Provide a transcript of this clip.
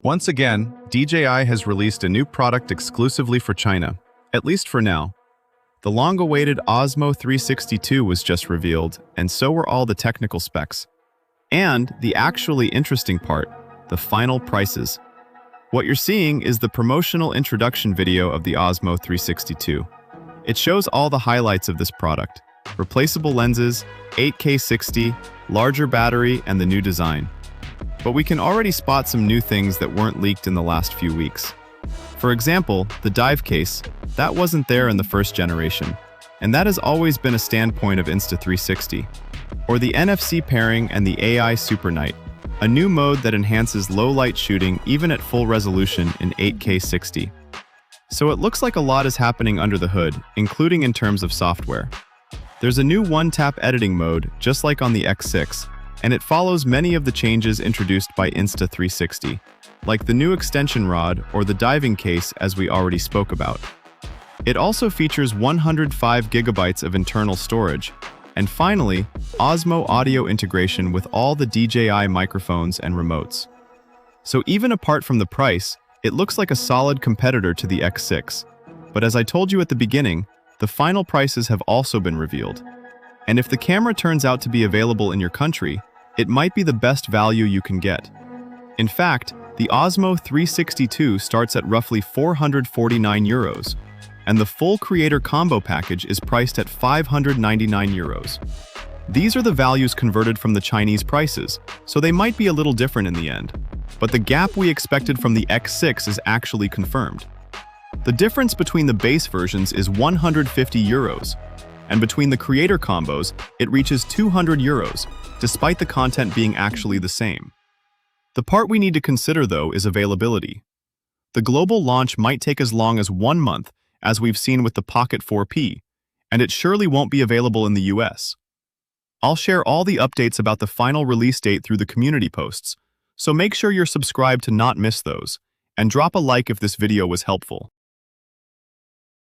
Once again, DJI has released a new product exclusively for China, at least for now. The long-awaited Osmo 362 was just revealed, and so were all the technical specs. And the actually interesting part, the final prices. What you're seeing is the promotional introduction video of the Osmo 362. It shows all the highlights of this product: replaceable lenses, 8K 60, larger battery, and the new design. But we can already spot some new things that weren't leaked in the last few weeks. For example, the dive case, that wasn't there in the first generation, and that has always been a standpoint of Insta360. Or the NFC pairing and the AI Super Night, a new mode that enhances low-light shooting even at full resolution in 8K 60. So it looks like a lot is happening under the hood, including in terms of software. There's a new one-tap editing mode, just like on the X6, and it follows many of the changes introduced by Insta360, like the new extension rod or the diving case as we already spoke about. It also features 105 gigabytes of internal storage, and finally, Osmo audio integration with all the DJI microphones and remotes. So even apart from the price, it looks like a solid competitor to the X6. But as I told you at the beginning, the final prices have also been revealed. And if the camera turns out to be available in your country, it might be the best value you can get. In fact, the Osmo 362 starts at roughly 449 euros, and the full creator combo package is priced at 599 euros. These are the values converted from the Chinese prices, so they might be a little different in the end. But the gap we expected from the X6 is actually confirmed. The difference between the base versions is 150 euros, and between the creator combos, it reaches 200 euros, despite the content being actually the same. The part we need to consider, though, is availability. The global launch might take as long as 1 month, as we've seen with the Pocket 4P, and it surely won't be available in the US. I'll share all the updates about the final release date through the community posts, so make sure you're subscribed to not miss those, and drop a like if this video was helpful.